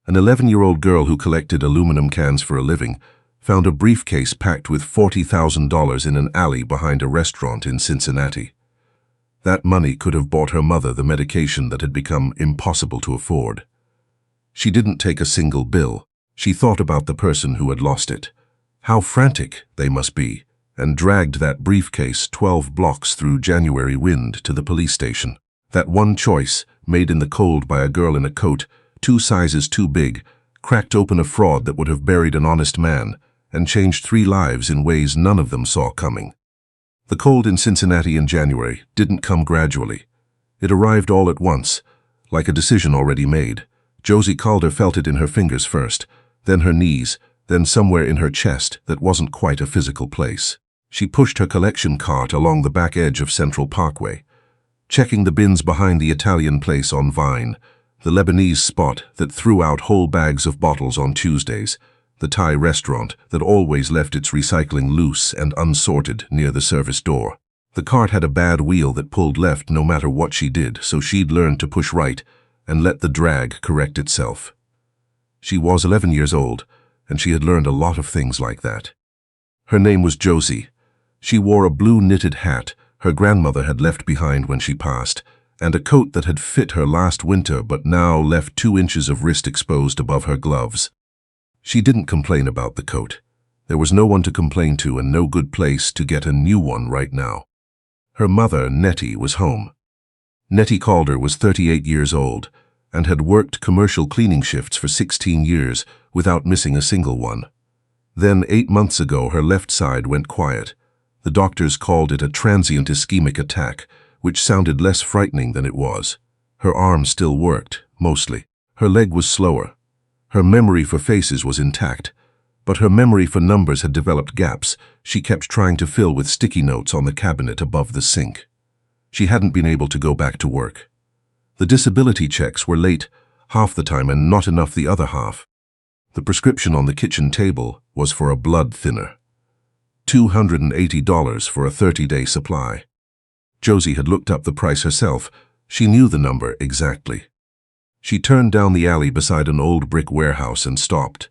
An 11-year-old girl who collected aluminum cans for a living found a briefcase packed with $40,000 in an alley behind a restaurant in Cincinnati. That money could have bought her mother the medication that had become impossible to afford. She didn't take a single bill. She thought about the person who had lost it. How frantic they must be, and dragged that briefcase 12 blocks through January wind to the police station. That one choice, made in the cold by a girl in a coat 2 sizes too big, cracked open a fraud that would have buried an honest man and changed 3 lives in ways none of them saw coming. The cold in Cincinnati in January didn't come gradually. It arrived all at once, like a decision already made. Josie Calder felt it in her fingers first, then her knees, then somewhere in her chest that wasn't quite a physical place. She pushed her collection cart along the back edge of Central Parkway, checking the bins behind the Italian place on Vine, the Lebanese spot that threw out whole bags of bottles on Tuesdays, the Thai restaurant that always left its recycling loose and unsorted near the service door. The cart had a bad wheel that pulled left no matter what she did, so she'd learned to push right and let the drag correct itself. She was 11 years old, and she had learned a lot of things like that. Her name was Josie. She wore a blue knitted hat her grandmother had left behind when she passed, and a coat that had fit her last winter but now left 2 inches of wrist exposed above her gloves. She didn't complain about the coat. There was no one to complain to and no good place to get a new one right now. Her mother, Nettie, was home. Nettie Calder was 38 years old and had worked commercial cleaning shifts for 16 years without missing a single one. Then 8 months ago, her left side went quiet. The doctors called it a transient ischemic attack, which sounded less frightening than it was. Her arm still worked, mostly. Her leg was slower. Her memory for faces was intact, but her memory for numbers had developed gaps she kept trying to fill with sticky notes on the cabinet above the sink. She hadn't been able to go back to work. The disability checks were late half the time and not enough the other half. The prescription on the kitchen table was for a blood thinner. $280 for a 30-day supply. Josie had looked up the price herself. She knew the number exactly. She turned down the alley beside an old brick warehouse and stopped.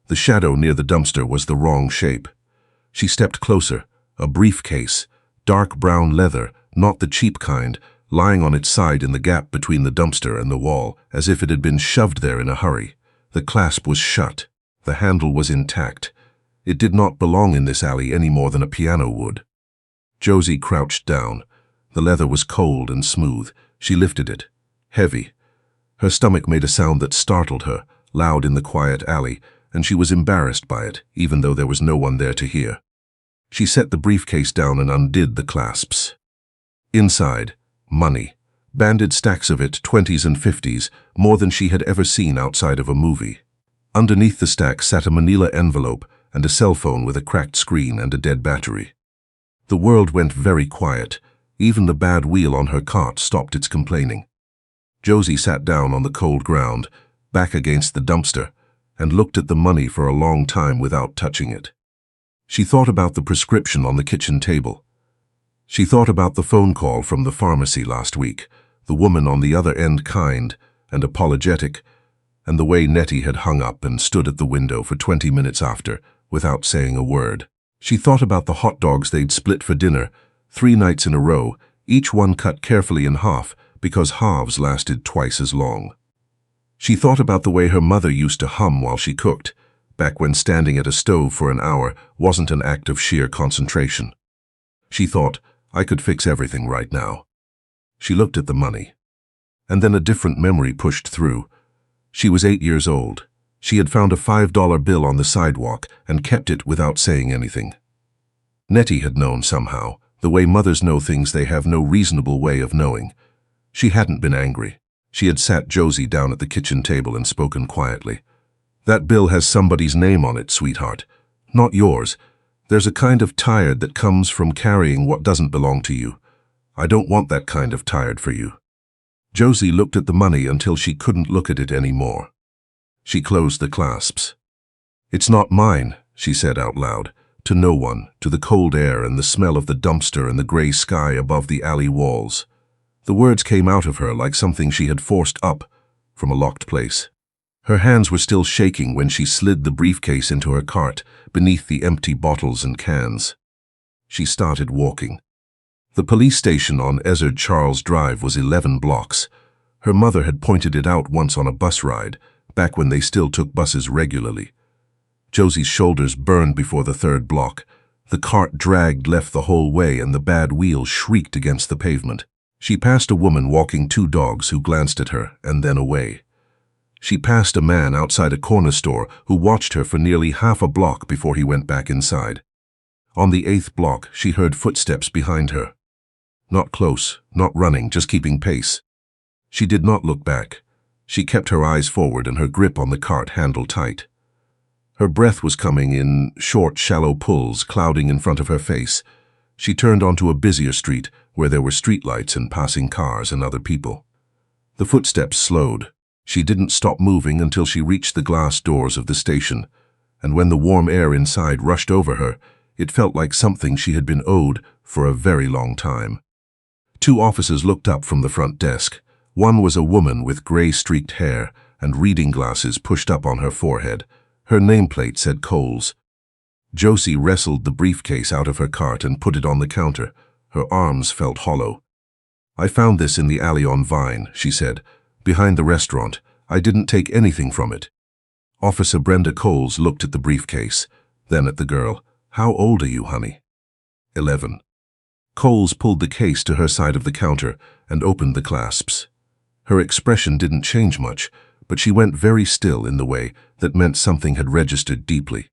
The shadow near the dumpster was the wrong shape. She stepped closer. A briefcase, dark brown leather, not the cheap kind, lying on its side in the gap between the dumpster and the wall, as if it had been shoved there in a hurry. The clasp was shut. The handle was intact. It did not belong in this alley any more than a piano would. Josie crouched down. The leather was cold and smooth. She lifted it. Heavy. Her stomach made a sound that startled her, loud in the quiet alley, and she was embarrassed by it, even though there was no one there to hear. She set the briefcase down and undid the clasps. Inside, money. Banded stacks of it, 20s and 50s, more than she had ever seen outside of a movie. Underneath the stack sat a manila envelope and a cell phone with a cracked screen and a dead battery. The world went very quiet. Even the bad wheel on her cart stopped its complaining. Josie sat down on the cold ground, back against the dumpster, and looked at the money for a long time without touching it. She thought about the prescription on the kitchen table. She thought about the phone call from the pharmacy last week, the woman on the other end kind and apologetic, and the way Nettie had hung up and stood at the window for 20 minutes after, without saying a word. She thought about the hot dogs they'd split for dinner, 3 nights in a row, each one cut carefully in half because halves lasted twice as long. She thought about the way her mother used to hum while she cooked, back when standing at a stove for an hour wasn't an act of sheer concentration. She thought, I could fix everything right now. She looked at the money. And then a different memory pushed through. She was 8 years old. She had found a $5 bill on the sidewalk and kept it without saying anything. Nettie had known somehow, the way mothers know things they have no reasonable way of knowing. She hadn't been angry. She had sat Josie down at the kitchen table and spoken quietly. That bill has somebody's name on it, sweetheart. Not yours. There's a kind of tired that comes from carrying what doesn't belong to you. I don't want that kind of tired for you. Josie looked at the money until she couldn't look at it anymore. She closed the clasps. It's not mine, she said out loud, to no one, to the cold air and the smell of the dumpster and the gray sky above the alley walls. The words came out of her like something she had forced up from a locked place. Her hands were still shaking when she slid the briefcase into her cart beneath the empty bottles and cans. She started walking. The police station on Ezard Charles Drive was 11 blocks. Her mother had pointed it out once on a bus ride, back when they still took buses regularly. Josie's shoulders burned before the third block. The cart dragged left the whole way and the bad wheels shrieked against the pavement. She passed a woman walking 2 dogs who glanced at her and then away. She passed a man outside a corner store who watched her for nearly half a block before he went back inside. On the 8th block, she heard footsteps behind her. Not close, not running, just keeping pace. She did not look back. She kept her eyes forward and her grip on the cart handle tight. Her breath was coming in short, shallow pulls, clouding in front of her face. She turned onto a busier street where there were streetlights and passing cars and other people. The footsteps slowed. She didn't stop moving until she reached the glass doors of the station, and when the warm air inside rushed over her, it felt like something she had been owed for a very long time. 2 officers looked up from the front desk. One was a woman with gray-streaked hair and reading glasses pushed up on her forehead. Her nameplate said Coles. Josie wrestled the briefcase out of her cart and put it on the counter. Her arms felt hollow. "I found this in the alley on Vine," she said, "behind the restaurant. I didn't take anything from it." Officer Brenda Coles looked at the briefcase, then at the girl. "How old are you, honey?" 11. Coles pulled the case to her side of the counter and opened the clasps. Her expression didn't change much, but she went very still in the way that meant something had registered deeply.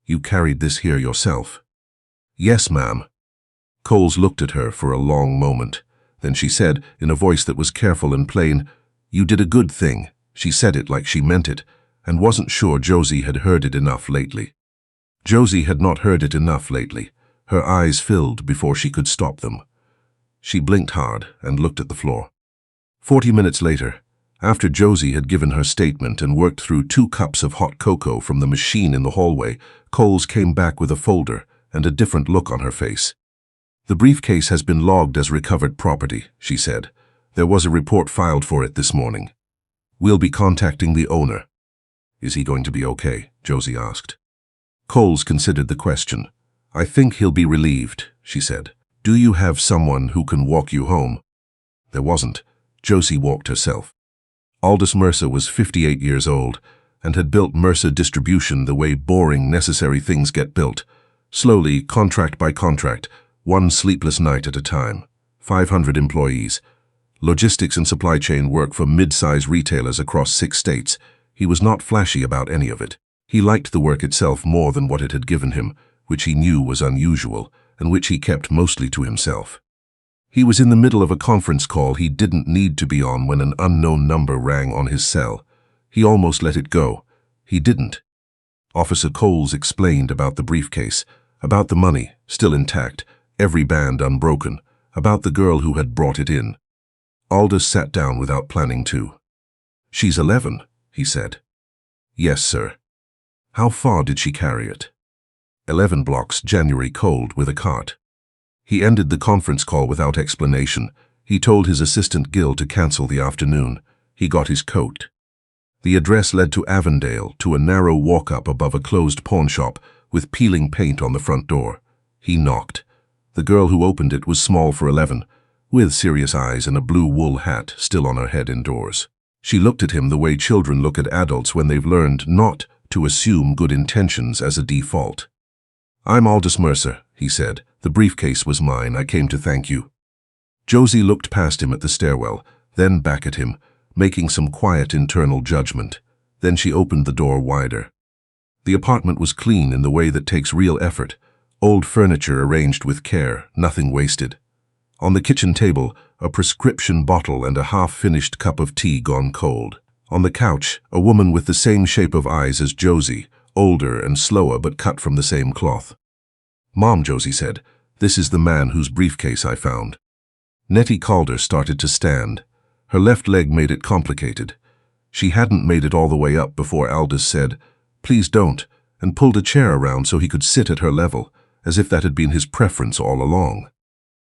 "You carried this here yourself?" "Yes, ma'am." Coles looked at her for a long moment. Then she said, in a voice that was careful and plain, "You did a good thing." She said it like she meant it, and wasn't sure Josie had heard it enough lately. Josie had not heard it enough lately. Her eyes filled before she could stop them. She blinked hard and looked at the floor. 40 minutes later, after Josie had given her statement and worked through 2 cups of hot cocoa from the machine in the hallway, Coles came back with a folder and a different look on her face. "The briefcase has been logged as recovered property," she said. "There was a report filed for it this morning. We'll be contacting the owner." "Is he going to be okay?" Josie asked. Coles considered the question. "I think he'll be relieved," she said. "Do you have someone who can walk you home?" There wasn't. Josie walked herself. Aldous Mercer was 58 years old and had built Mercer Distribution the way boring, necessary things get built. Slowly, contract by contract, 1 sleepless night at a time. 500 employees. Logistics and supply chain work for mid-size retailers across 6 states. He was not flashy about any of it. He liked the work itself more than what it had given him, which he knew was unusual, and which he kept mostly to himself. He was in the middle of a conference call he didn't need to be on when an unknown number rang on his cell. He almost let it go. He didn't. Officer Coles explained about the briefcase, about the money, still intact, every band unbroken, about the girl who had brought it in. Aldous sat down without planning to. "She's 11, he said. "Yes, sir." "How far did she carry it?" 11 blocks, January cold, with a cart. He ended the conference call without explanation. He told his assistant Gil to cancel the afternoon. He got his coat. The address led to Avondale, to a narrow walk-up above a closed pawnshop with peeling paint on the front door. He knocked. The girl who opened it was small for 11, with serious eyes and a blue wool hat still on her head indoors. She looked at him the way children look at adults when they've learned not to assume good intentions as a default. "I'm Aldous Mercer," he said. "The briefcase was mine. I came to thank you." Josie looked past him at the stairwell, then back at him, making some quiet internal judgment. Then she opened the door wider. The apartment was clean in the way that takes real effort. Old furniture arranged with care, nothing wasted. On the kitchen table, a prescription bottle and a half-finished cup of tea gone cold. On the couch, a woman with the same shape of eyes as Josie, older and slower but cut from the same cloth. "Mom," Josie said, "this is the man whose briefcase I found." Nettie Calder started to stand. Her left leg made it complicated. She hadn't made it all the way up before Aldous said, "Please don't," and pulled a chair around so he could sit at her level, as if that had been his preference all along.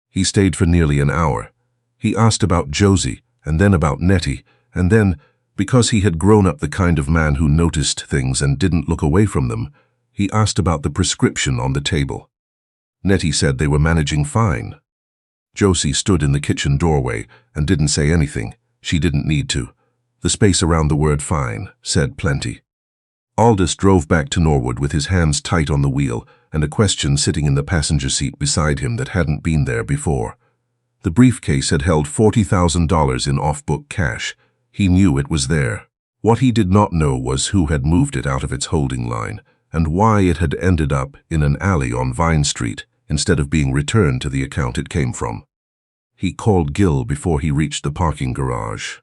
He stayed for nearly an hour. He asked about Josie, and then about Nettie, and then, Because he had grown up the kind of man who noticed things and didn't look away from them, he asked about the prescription on the table. Nettie said they were managing fine. Josie stood in the kitchen doorway and didn't say anything. She didn't need to. The space around the word fine said plenty. Aldous drove back to Norwood with his hands tight on the wheel and a question sitting in the passenger seat beside him that hadn't been there before. The briefcase had held $40,000 in off-book cash. He knew it was there. What he did not know was who had moved it out of its holding line and why it had ended up in an alley on Vine Street instead of being returned to the account it came from. He called Gil before he reached the parking garage.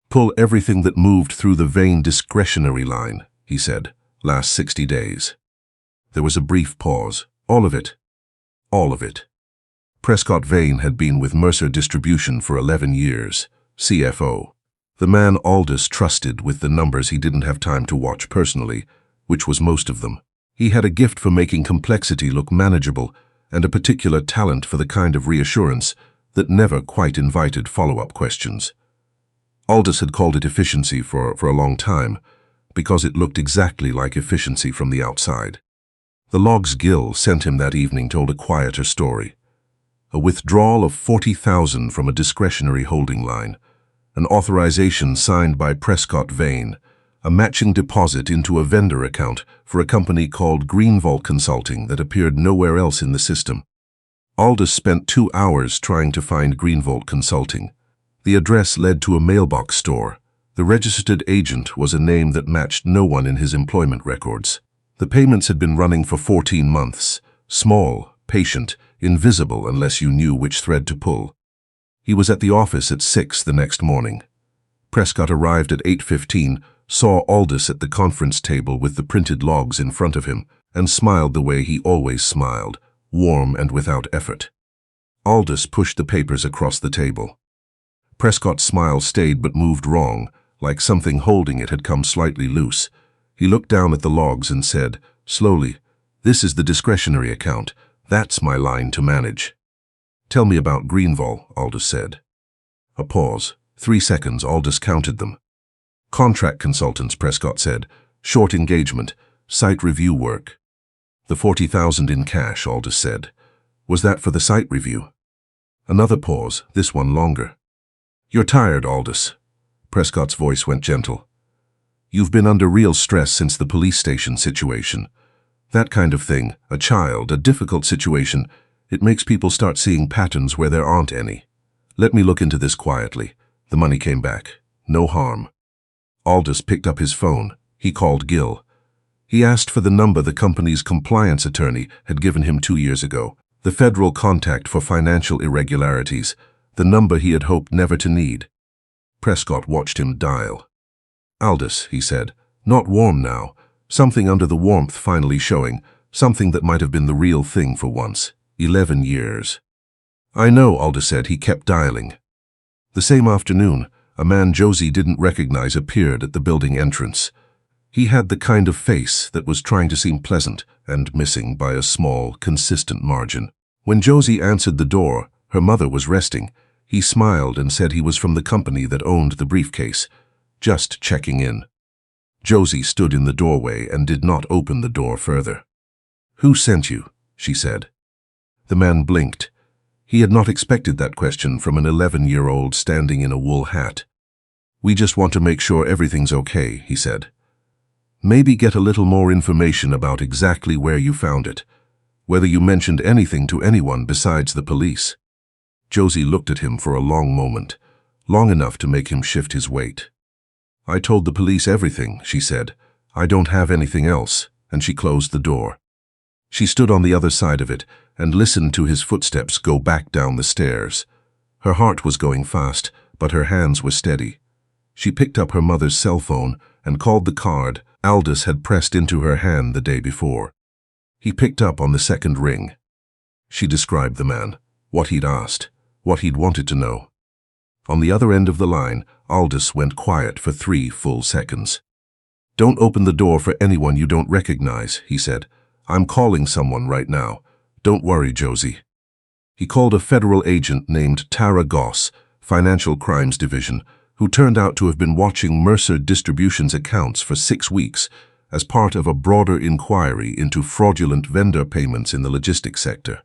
"Pull everything that moved through the Vane discretionary line," he said, "last 60 days. There was a brief pause. "All of it." "All of it." Prescott Vane had been with Mercer Distribution for 11 years, CFO. The man Aldous trusted with the numbers he didn't have time to watch personally, which was most of them. He had a gift for making complexity look manageable and a particular talent for the kind of reassurance that never quite invited follow-up questions. Aldous had called it efficiency for a long time, because it looked exactly like efficiency from the outside. The logs Gil sent him that evening told a quieter story. A withdrawal of $40,000 from a discretionary holding line, an authorization signed by Prescott Vane, a matching deposit into a vendor account for a company called Greenvault Consulting that appeared nowhere else in the system. Aldous spent 2 hours trying to find Greenvault Consulting. The address led to a mailbox store. The registered agent was a name that matched no one in his employment records. The payments had been running for 14 months, small, patient, invisible unless you knew which thread to pull. He was at the office at 6 the next morning. Prescott arrived at 8:15, saw Aldous at the conference table with the printed logs in front of him, and smiled the way he always smiled, warm and without effort. Aldous pushed the papers across the table. Prescott's smile stayed but moved wrong, like something holding it had come slightly loose. He looked down at the logs and said, slowly, "This is the discretionary account. That's my line to manage." "Tell me about Greenvault," Aldous said. A pause. 3 seconds, Aldous counted them. "Contract consultants," Prescott said. "Short engagement. Site review work." "The 40,000 in cash," Aldous said. "Was that for the site review?" Another pause, this one longer. "You're tired, Aldous." Prescott's voice went gentle. "You've been under real stress since the police station situation. That kind of thing, a child, a difficult situation, it makes people start seeing patterns where there aren't any. Let me look into this quietly." The money came back. No harm. Aldous picked up his phone. He called Gil. He asked for the number the company's compliance attorney had given him 2 years ago, the federal contact for financial irregularities, the number he had hoped never to need. Prescott watched him dial. "Aldous," he said, "not warm now. Something under the warmth finally showing, something that might have been the real thing for once. 11 years. "I know," Aldous said. He kept dialing. The same afternoon, a man Josie didn't recognize appeared at the building entrance. He had the kind of face that was trying to seem pleasant and missing by a small, consistent margin. When Josie answered the door, her mother was resting. He smiled and said he was from the company that owned the briefcase, just checking in. Josie stood in the doorway and did not open the door further. "Who sent you?" she said. The man blinked. He had not expected that question from an 11-year-old standing in a wool hat. "We just want to make sure everything's okay," he said. "Maybe get a little more information about exactly where you found it, whether you mentioned anything to anyone besides the police." Josie looked at him for a long moment, long enough to make him shift his weight. "I told the police everything," she said. "I don't have anything else," and she closed the door. She stood on the other side of it and listened to his footsteps go back down the stairs. Her heart was going fast, but her hands were steady. She picked up her mother's cell phone and called the card Aldous had pressed into her hand the day before. He picked up on the second ring. She described the man, what he'd asked, what he'd wanted to know. On the other end of the line, Aldous went quiet for 3 full seconds. "Don't open the door for anyone you don't recognize," he said. "I'm calling someone right now. Don't worry, Josie." He called a federal agent named Tara Goss, Financial Crimes Division, who turned out to have been watching Mercer Distribution's accounts for 6 weeks as part of a broader inquiry into fraudulent vendor payments in the logistics sector.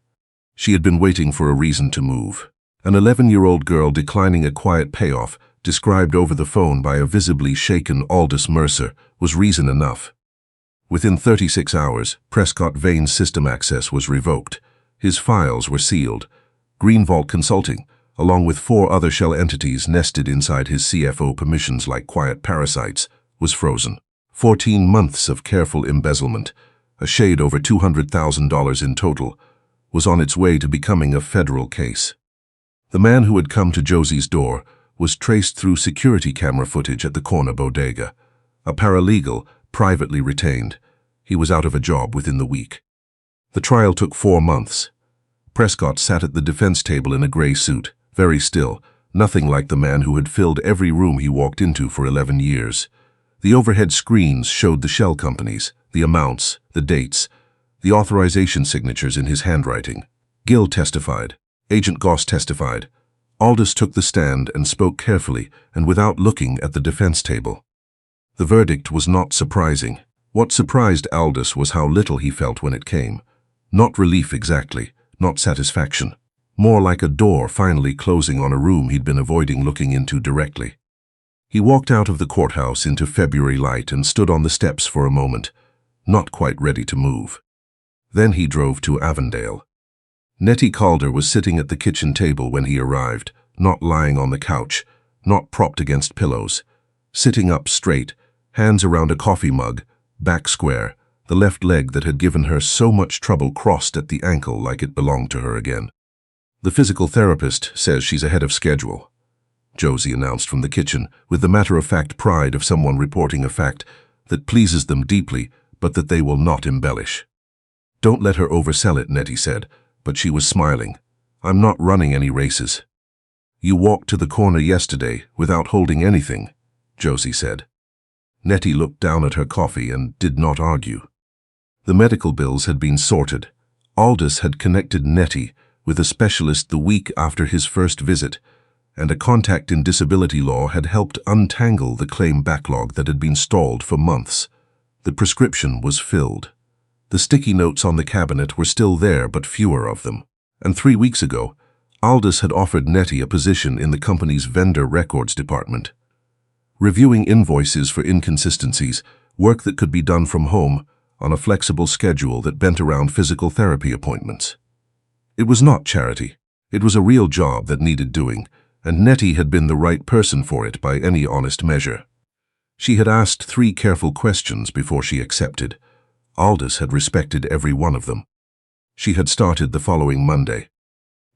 She had been waiting for a reason to move. An 11-year-old girl declining a quiet payoff, described over the phone by a visibly shaken Aldous Mercer, was reason enough. Within 36 hours, Prescott Vane's system access was revoked. His files were sealed. Greenvault Consulting, along with 4 other shell entities nested inside his CFO permissions like quiet parasites, was frozen. 14 months of careful embezzlement, a shade over $200,000 in total, was on its way to becoming a federal case. The man who had come to Josie's door was traced through security camera footage at the corner bodega. A paralegal, privately retained. He was out of a job within the week. The trial took 4 months. Prescott sat at the defense table in a gray suit, very still, nothing like the man who had filled every room he walked into for 11 years. The overhead screens showed the shell companies, the amounts, the dates, the authorization signatures in his handwriting. Gill testified. Agent Goss testified. Aldous took the stand and spoke carefully and without looking at the defense table. The verdict was not surprising. What surprised Aldous was how little he felt when it came. Not relief exactly, not satisfaction. More like a door finally closing on a room he'd been avoiding looking into directly. He walked out of the courthouse into February light and stood on the steps for a moment, not quite ready to move. Then he drove to Avondale. Nettie Calder was sitting at the kitchen table when he arrived, not lying on the couch, not propped against pillows. Sitting up straight, hands around a coffee mug, back square, the left leg that had given her so much trouble crossed at the ankle like it belonged to her again. "The physical therapist says she's ahead of schedule," Josie announced from the kitchen, with the matter-of-fact pride of someone reporting a fact that pleases them deeply, but that they will not embellish. "Don't let her oversell it," Nettie said, but she was smiling. "I'm not running any races." "You walked to the corner yesterday without holding anything," Josie said. Nettie looked down at her coffee and did not argue. The medical bills had been sorted. Aldous had connected Nettie with a specialist the week after his first visit, and a contact in disability law had helped untangle the claim backlog that had been stalled for months. The prescription was filled. The sticky notes on the cabinet were still there, but fewer of them. And 3 weeks ago, Aldous had offered Nettie a position in the company's vendor records department. Reviewing invoices for inconsistencies, work that could be done from home, on a flexible schedule that bent around physical therapy appointments. It was not charity. It was a real job that needed doing, and Nettie had been the right person for it by any honest measure. She had asked 3 careful questions before she accepted. Aldous had respected every one of them. She had started the following Monday.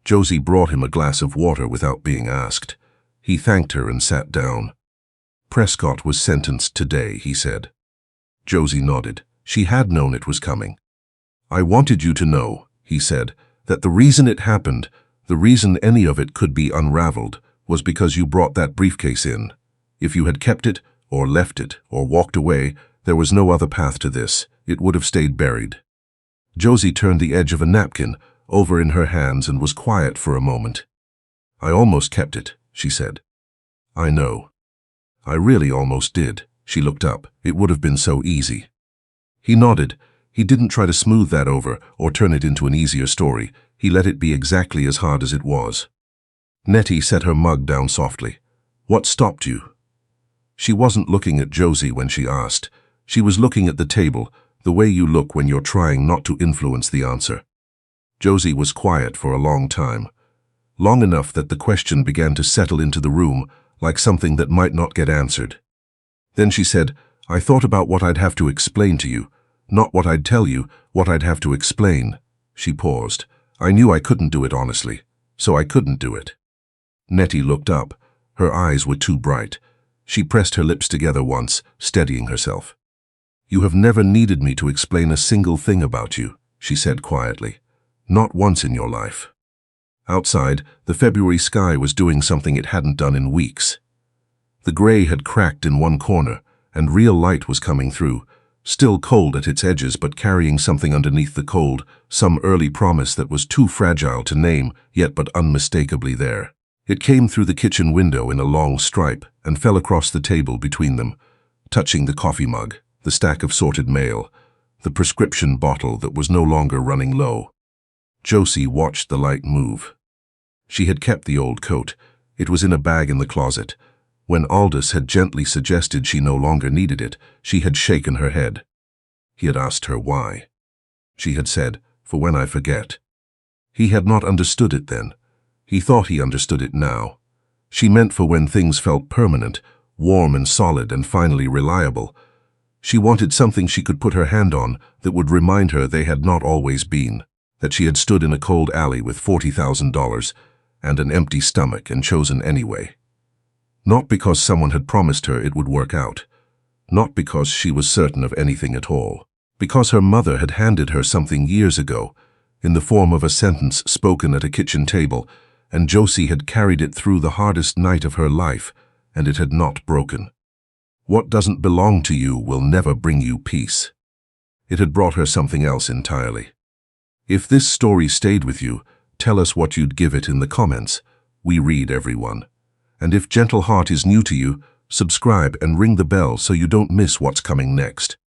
Josie brought him a glass of water without being asked. He thanked her and sat down. "Prescott was sentenced today," he said. Josie nodded. She had known it was coming. "I wanted you to know," he said, "that the reason it happened, the reason any of it could be unraveled, was because you brought that briefcase in. If you had kept it, or left it, or walked away, there was no other path to this. It would have stayed buried." Josie turned the edge of a napkin over in her hands and was quiet for a moment. "I almost kept it," she said. "I know. I really almost did." She looked up. "It would have been so easy." He nodded. He didn't try to smooth that over or turn it into an easier story. He let it be exactly as hard as it was. Nettie set her mug down softly. "What stopped you?" She wasn't looking at Josie when she asked. She was looking at the table, the way you look when you're trying not to influence the answer. Josie was quiet for a long time. Long enough that the question began to settle into the room like something that might not get answered. Then she said, "I thought about what I'd have to explain to you. Not what I'd tell you, what I'd have to explain." She paused. "I knew I couldn't do it honestly, so I couldn't do it." Nettie looked up. Her eyes were too bright. She pressed her lips together once, steadying herself. "You have never needed me to explain a single thing about you," she said quietly. "Not once in your life." Outside, the February sky was doing something it hadn't done in weeks. The gray had cracked in one corner, and real light was coming through, still cold at its edges but carrying something underneath the cold, some early promise that was too fragile to name, yet but unmistakably there. It came through the kitchen window in a long stripe, and fell across the table between them, touching the coffee mug, the stack of sorted mail, the prescription bottle that was no longer running low. Josie watched the light move. She had kept the old coat. It was in a bag in the closet. When Aldous had gently suggested she no longer needed it, she had shaken her head. He had asked her why. She had said, "For when I forget." He had not understood it then. He thought he understood it now. She meant for when things felt permanent, warm and solid and finally reliable. She wanted something she could put her hand on that would remind her they had not always been, that she had stood in a cold alley with $40,000 and an empty stomach and chosen anyway. Not because someone had promised her it would work out. Not because she was certain of anything at all. Because her mother had handed her something years ago, in the form of a sentence spoken at a kitchen table, and Josie had carried it through the hardest night of her life, and it had not broken. What doesn't belong to you will never bring you peace. It had brought her something else entirely. If this story stayed with you, tell us what you'd give it in the comments. We read everyone. And if Gentle Heart is new to you, subscribe and ring the bell so you don't miss what's coming next.